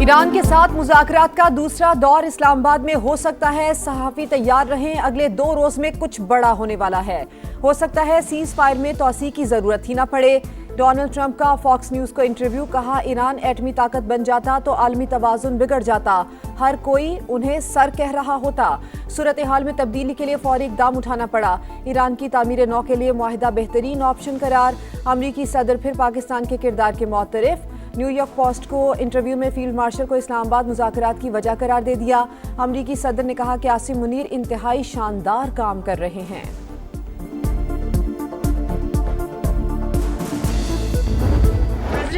Iran के साथ मुज़ाकरात का दूसरा दौर इस्लामाबाद में हो सकता है। सहाफ़ी तैयार रहें, अगले 2 रोज में कुछ बड़ा होने वाला है। हो सकता है सीज फायर में तोसी की जरूरत ही ना पड़े। डोनाल्ड ट्रंप का फॉक्स न्यूज को इंटरव्यू, कहा ईरान एटमी ताकत बन जाता तो आलमी तवाज़ुन बिगड़ जाता, हर कोई उन्हें सर कह रहा होता। सूरत हाल में तब्दीली के लिए फौरी इकदाम उठाना पड़ा। ईरान की तामीर नौ के लिए मुआहिदा बेहतरीन ऑप्शन करार। अमरीकी सदर फिर पाकिस्तान के किरदार के मुअतरिफ। न्यूयॉर्क पोस्ट को इंटरव्यू में फील्ड मार्शल को इस्लामाबाद मुज़ाकरात की वजह करार दे दिया। अमरीकी सदर ने कहा कि आसिम मुनीर इंतहाई शानदार काम कर रहे हैं।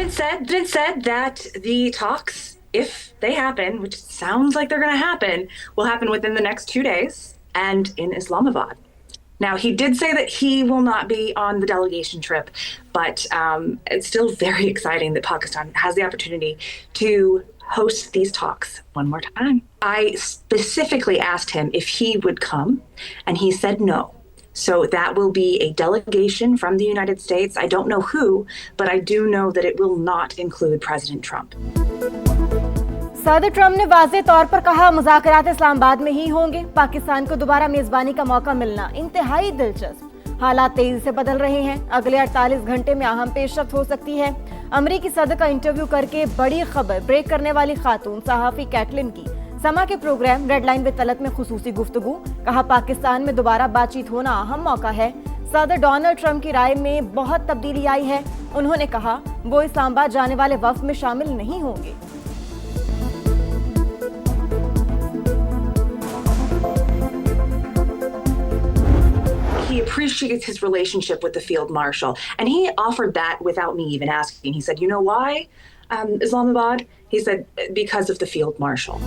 President said that the talks, if they happen, which sounds like they're going to will happen within the next 2 days and in Islamabad. Now, he did say that he will not be on the delegation trip, but it's still very exciting that Pakistan has the opportunity to host these talks one more time. I specifically asked him if he would come, and he said no. So that will be a delegation from the United States. I don't know who, but I do know that it will not include President Trump. सदर Trump ने वाज़ेह तौर पर कहा मुज़ाकरात इस्लामाबाद में ही होंगे। पाकिस्तान को दोबारा मेजबानी का मौका मिलना इंतहाई दिलचस्प। हालात तेजी से बदल रहे हैं, अगले 48 घंटे में अहम पेशरफ्त हो सकती है। अमरीकी सदर का इंटरव्यू करके बड़ी खबर ब्रेक करने वाली खातून सहाफ़ी कैटलिन की समा के program red line with Talat में खुसूसी गुफ्तगू, कहा पाकिस्तान में दोबारा बातचीत होना अहम मौका है। सदर डोनाल्ड ट्रंप की राय में बहुत तब्दीली आई है। उन्होंने कहा वो इस्लामाबाद जाने वाले वफ्द में शामिल नहीं होंगे। He appreciates his relationship with the field marshal, and he offered that without me even asking. He said, "You know why, Islamabad?" He said, "Because of the field marshal."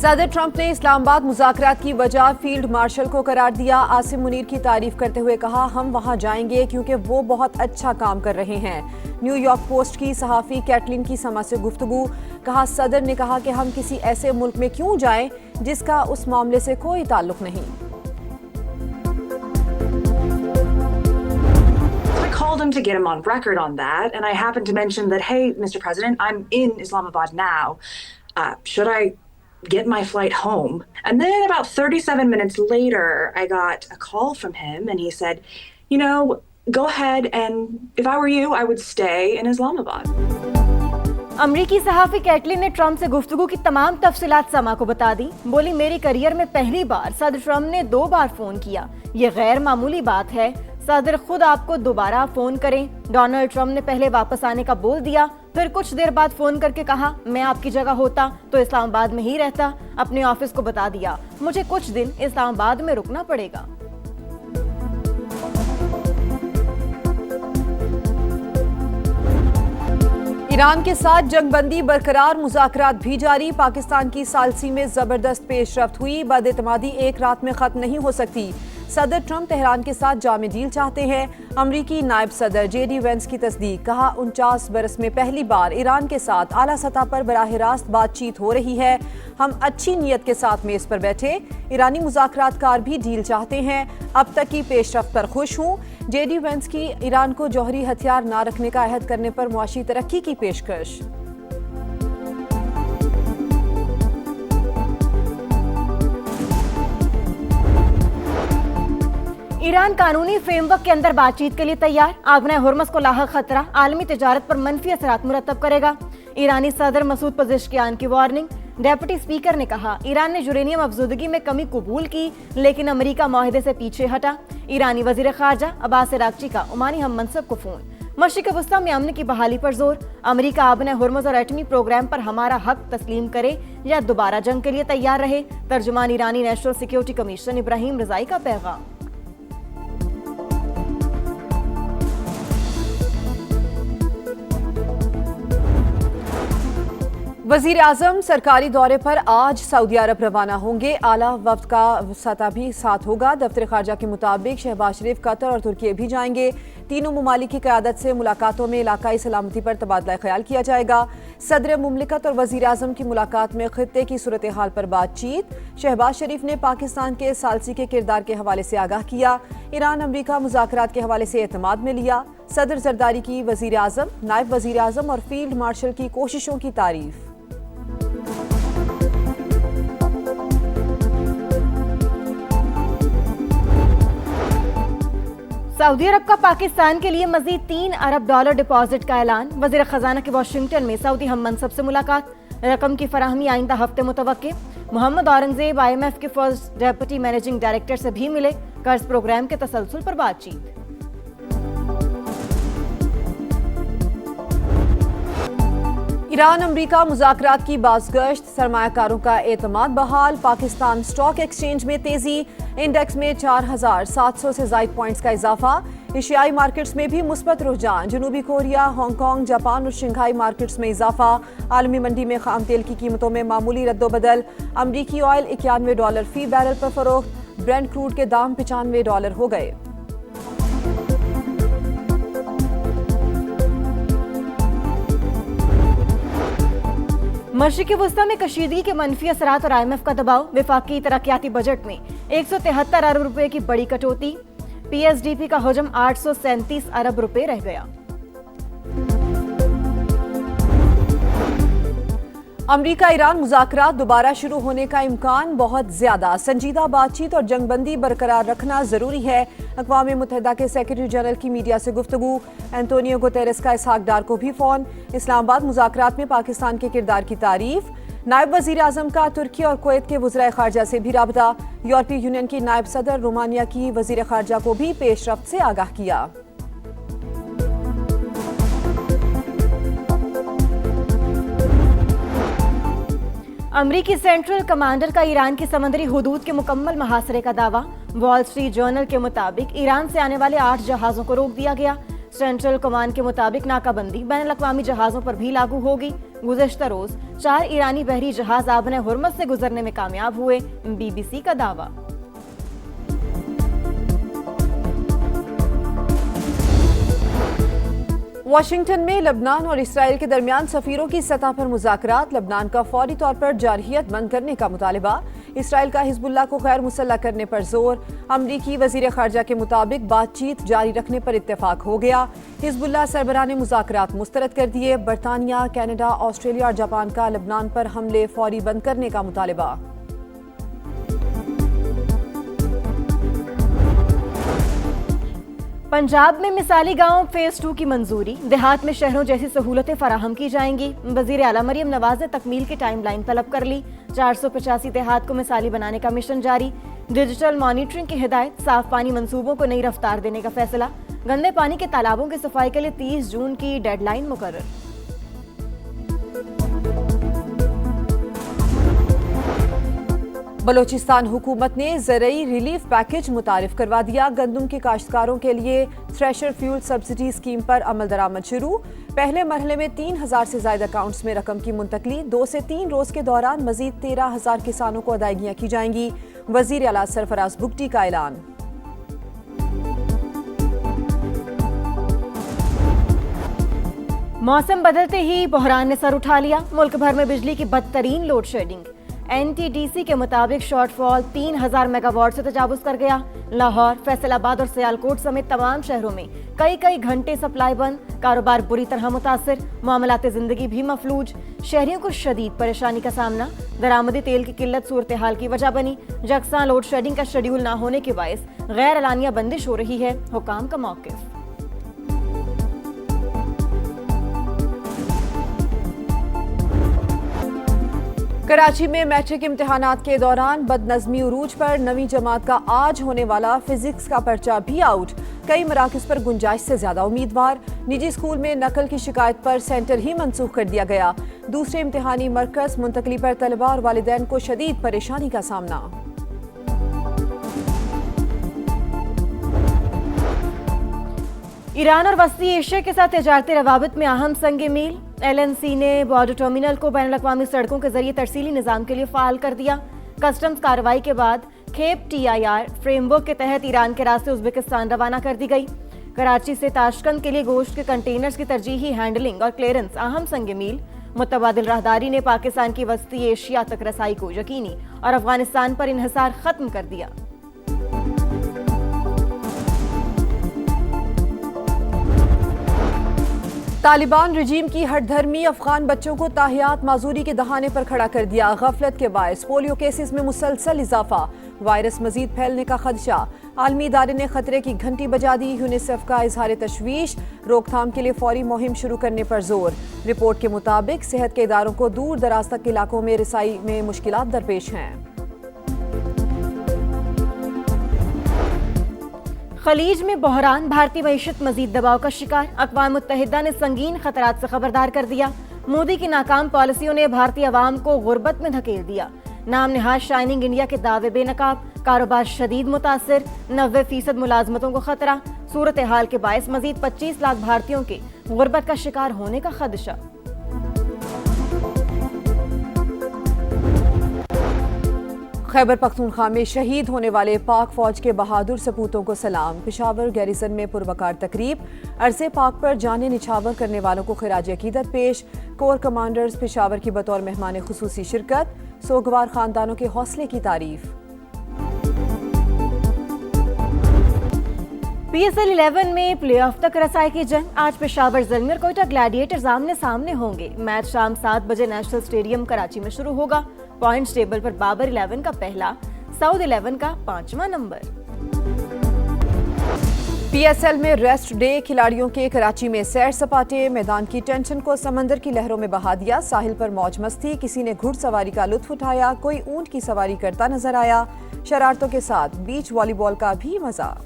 सदर ट्रंप ने इस्लामाबाद मुज़ाकरात की वजह फील्ड मार्शल को करार दिया। आसिम मुनीर की तारीफ करते हुए कहा, हम वहां जाएंगे क्योंकि वो बहुत अच्छा काम कर रहे हैं। न्यूयॉर्क पोस्ट की सहाफ़ी कैटलिन की समा से गुफ्तगू, कहा सदर ने कहा कि हम किसी ऐसे मुल्क में क्यों जाएं जिसका उस मामले से कोई ताल्लुक नहीं। Called him to get him on record on that, and I happened to mention that, hey, Mr. President, I'm in Islamabad now. Should I get my flight home? And then about 37 minutes later, I got a call from him, and he said, you know, go ahead, and if I were you, I would stay in Islamabad. अमरीकी सहाफ़ी Caitlin ने Trump से गुफ्तगू की तमाम तफसीलात समा को बता दी। बोली, मेरी करियर में पहली बार सदर ट्रंप ने 2 बार फोन किया, ये गैर मामूली बात है। सदर खुद आपको दोबारा फोन करें। डोनाल्ड ट्रंप ने पहले वापस आने का बोल दिया, फिर कुछ देर बाद फोन करके कहा मैं आपकी जगह होता तो इस्लामाबाद में ही रहता। अपने ऑफिस को बता दिया मुझे कुछ दिन इस्लामाबाद में रुकना पड़ेगा। ईरान के साथ जंगबंदी बरकरार, मुज़ाकरात भी जारी। पाकिस्तान की सालसी में जबरदस्त पेशरफ्त हुई। बदएतमादी एक रात में खत्म नहीं हो सकती। सदर ट्रंप तेहरान के साथ जामे डील चाहते हैं। अमरीकी नायब सदर JD वेंस की तस्दीक, कहा 49 बरस में पहली बार ईरान के साथ आला सतह पर बराह रास्त बातचीत हो रही है। हम अच्छी नीयत के साथ मेज पर बैठे। ईरानी मुज़ाकरातकार भी डील चाहते हैं। अब तक की पेशरफ्त पर खुश हूँ। JD वेंस की ईरान को जौहरी हथियार ना रखने का अहद करने पर मुआशी तरक्की की पेशकश। ईरान कानूनी फ्रेमवर्क के अंदर बातचीत के लिए तैयार। आबना हुर्मस को लाहक खतरा आलमी तिजारत पर मनफी असरात मुरतब करेगा। ईरानी सदर मसूद पज़ेश्कियान की वार्निंग। डेप्यूटी स्पीकर ने कहा ईरान ने यूरेनियम अफजूदगी में कमी कबूल की, लेकिन अमेरिका माहिदे से पीछे हटा। ईरानी वजीर खारजा अब्बास अरागची का ओमानी हम मनसब को फोन। मशरिक वस्ता में अमन की बहाली पर जोर। अमेरिका आबना हुर्मस और एटमी प्रोग्राम पर हमारा हक तस्लीम करे या दोबारा जंग के लिए तैयार रहे। तर्जुमान ईरानी नेशनल सिक्योरिटी कमीशन इब्राहिम रजाई का पैगाम। वजीर आजम सरकारी दौरे पर आज सऊदी अरब रवाना होंगे। आला वफ्द का सतह भी साथ होगा। दफ्तर खारजा के मुताबिक शहबाज शरीफ कतर और तुर्की भी जाएंगे। तीनों ममालिक की क़यादत से मुलाकातों में इलाकाई सलामती पर तबादला ख्याल किया जाएगा। सदर मुमलिकत और वजीर आजम की मुलाकात में खित्ते की सूरत हाल पर बातचीत। शहबाज शरीफ ने पाकिस्तान के सालसी के किरदार के हवाले से आगाह किया। ईरान अमरीका मुज़ाकरात के हवाले से एतमाद में लिया। सदर जरदारी की वजीर आजम, नायब वजीर आजम और फील्ड मार्शल की कोशिशों की तारीफ। सऊदी अरब का पाकिस्तान के लिए मजीद $3 अरब डिपॉजिट का ऐलान। वजीर खजाना की वाशिंगटन में सऊदी हम मनसब से मुलाकात। रकम की फराहमी आइंदा हफ्ते मुतवक्के। मोहम्मद औरंगजेब IMF के फर्स्ट डेप्यूटी मैनेजिंग डायरेक्टर से भी मिले। कर्ज प्रोग्राम के तसलसल पर बातचीत। ईरान अमरीका मुज़ाकरात की बाज़गश्त, सरमायाकारों का एतमाद बहाल। पाकिस्तान स्टॉक एक्सचेंज में तेजी, इंडेक्स में 4,700 से ज़ायद पॉइंट्स का इजाफा। एशियाई मार्केट्स में भी मुस्बत रुझान, जनूबी कोरिया, हांगकांग, जापान और शंघाई मार्केट्स में इजाफा। आलमी मंडी में खाम तेल की कीमतों में मामूली रद्दोबदल। अमरीकी ऑयल $91 फी बैरल पर फरोख्त। ब्रेंट क्रूड के दाम $95 हो गए। मशरिक़ वस्ता में कशीदगी के मनफी असरात और IMF का दबाव। विफाकी तरक्याती बजट में 173 अरब रुपए की बड़ी कटौती। PSDP का हजम 837 अरब रुपए रह गया। अमरीका ईरान मुज़ाकरात दोबारा शुरू होने का इम्कान बहुत ज्यादा। संजीदा बातचीत और जंगबंदी बरकरार रखना जरूरी है। अक़वाम मुत्तहिदा के सेक्रेटरी जनरल की मीडिया से गुफ्तगू। एंटोनियो गुतेरेस का इसहाक डार को भी फोन। इस्लामाबाद मुज़ाकरात में पाकिस्तान के किरदार की तारीफ। नायब वज़ीर आज़म का तुर्की और कुवैत के वज़राए ख़ारजा से भी राबता। यूरोपीय यूनियन की नायब सदर रोमानिया की वज़ीर ख़ारजा को भी पेशरफ्त से आगाह किया। अमरीकी सेंट्रल कमांडर का ईरान की समुद्री हुदूद के मुकम्मल मुहासरे का दावा। वॉल स्ट्रीट जर्नल के मुताबिक ईरान से आने वाले 8 जहाजों को रोक दिया गया। सेंट्रल कमांड के मुताबिक नाकाबंदी बैनुल-अक़वामी जहाजों पर भी लागू होगी। गुज़श्ता रोज 4 ईरानी बहरी जहाज आबने हुर्मस से गुजरने में कामयाब हुए। BBC का दावा। वाशिंगटन में लबनान और इसराइल के दरमियान सफीरों की सतह पर मुज़ाकरात। लबनान का फौरी तौर पर जारहियत बंद करने का मुतालिबा। इसराइल का हिजबुल्लाह को गैर मुसल्लह करने पर जोर। अमरीकी वज़ीर ख़ारजा के मुताबिक बातचीत जारी रखने पर इत्तेफाक हो गया। हिजबुल्लाह सरबराह ने मुज़ाकरात मुस्तरद कर दिए। बरतानिया, कनाडा, ऑस्ट्रेलिया और जापान का लबनान पर हमले फौरी बंद करने का मुतालिबा। पंजाब में मिसाली गांव फेज 2 की मंजूरी। देहात में शहरों जैसी सहूलतें फराहम की जाएंगी। वजीर आला मरियम नवाज ने तकमील की टाइमलाइन तलब कर ली। 485 देहात को मिसाली बनाने का मिशन जारी। डिजिटल मॉनिटरिंग की हिदायत। साफ पानी मंसूबों को नई रफ्तार देने का फैसला। गंदे पानी के तालाबों की सफाई के लिए 30 जून की डेडलाइन मुकर्रर। बलोचिस्तान हुकूमत ने ज़रई रिलीफ पैकेज मुतारिफ करवा दिया। गंदम के काश्तकारों के लिए थ्रेशर फ्यूल सब्सिडी स्कीम पर अमल दरामद शुरू। पहले मरहले में 3,000 से ज़ायद अकाउंट्स में रकम की मुंतकली। 2 से 3 रोज के दौरान मजीद 13,000 किसानों को अदायगियां की जाएंगी। वजीर आला सरफराज बुगटी का ऐलान। मौसम बदलते ही बहरान ने सर उठा लिया। मुल्क भर में बिजली की बदतरीन लोड शेडिंग। NTDC के मुताबिक शॉर्टफॉल 3,000 मेगावाट से तजावुज कर गया। लाहौर, फैसलाबाद और सियालकोट समेत तमाम शहरों में कई घंटे सप्लाई बंद। कारोबार बुरी तरह मुतासर। मामलाते जिंदगी भी मफलूज। शहरियों को शदीद परेशानी का सामना। दरामदी तेल की किल्लत सूरत हाल की वजह बनी। यकसा लोड शेडिंग का शेड्यूल न होने के बायस गैर एलानिया बंदिश हो रही है। हुकाम का मौक़िफ़। कराची में मैट्रिक इम्तिहानात के दौरान बदनज़मी उरूज पर। नवीं जमात का आज होने वाला फिजिक्स का पर्चा भी आउट। कई मराकज़ पर गुंजाइश से ज्यादा उम्मीदवार। निजी स्कूल में नकल की शिकायत पर सेंटर ही मनसूख कर दिया गया। दूसरे इम्तिहानी मरकज़ मुंतकली पर तलबा और वालिदैन को शदीद परेशानी का सामना। ईरान और वस्ती एशिया के साथ तजारती रवाबित में अहम संग मील। LNC ने बॉर्डर टर्मिनल को बैनुल-अक़वामी सड़कों के जरिए तरसीली निज़ाम के लिए फ़ाल कर दिया। कस्टम्स कार्रवाई के बाद खेप TIR फ्रेमवर्क के तहत ईरान के रास्ते उज़्बेकिस्तान रवाना कर दी गई। कराची से ताशकंद के लिए गोश्त के कंटेनर्स की तरजीही हैंडलिंग और क्लियरेंस अहम संग मील। मुतबादिल राहदारी ने पाकिस्तान की वस्ती एशिया तक रसाई को यकीनी और अफगानिस्तान पर इन्हिसार खत्म कर दिया। तालिबान रजीम की हठधर्मी अफगान बच्चों को ताहियात माजूरी के दहाने पर खड़ा कर दिया। गफलत के बायस पोलियो केसेस में मुसलसल इजाफा, वायरस मजीद फैलने का खदशा। आलमी इदारे ने खतरे की घंटी बजा दी। यूनिसेफ का इजहार तशवीश, रोकथाम के लिए फौरी मुहिम शुरू करने पर जोर। रिपोर्ट के मुताबिक सेहत के इदारों को दूर दराज तक इलाकों में रिसाई में मुश्किलात दरपेश हैं। खलीज में बहरान, भारतीय मईशत मजीद दबाव का शिकार। अक़वाम मुत्तहिदा ने संगीन खतरात से खबरदार कर दिया। मोदी की नाकाम पॉलिसियों ने भारतीय अवाम को गुर्बत में धकेल दिया। नाम नहाज शाइनिंग इंडिया के दावे बेनकाब, कारोबार शदीद मुतासिर, 90% मुलाजमतों को खतरा। सूरत हाल के बायस मजीद 25 लाख भारतीयों के गुर्बत का शिकार होने का खदशा। खैबर पख्तूनख्वा में शहीद होने वाले पाक फौज के बहादुर सपूतों को सलाम। पेशावर गैरिसन में पुरवकार तकरीब, अर्ज़े पाक पर जाने निछावर करने वालों को खिराज अकीदत पेश। कोर कमांडर्स पेशावर की बतौर मेहमान खुसूसी शिरकत। सोगवार खानदानों के हौसले की तारीफ। PSL 11 में प्लेऑफ तक रसाई की जंग। आज पेशावर ज़ल्मिर कोयटा ग्लैडिएटर्स आमने सामने होंगे। मैच शाम 7 बजे नेशनल स्टेडियम कराची में शुरू होगा। पॉइंट्स टेबल पर बाबर 11 का पहला, साउथ 11 का 5वां नंबर। PSL में रेस्ट डे, खिलाड़ियों के कराची में सैर सपाटे। मैदान की टेंशन को समंदर की लहरों में बहा दिया। साहिल पर मौज मस्ती, किसी ने घुड़सवारी का लुत्फ उठाया, कोई ऊंट की सवारी करता नजर आया। शरारतों के साथ बीच वॉलीबॉल का भी मजा।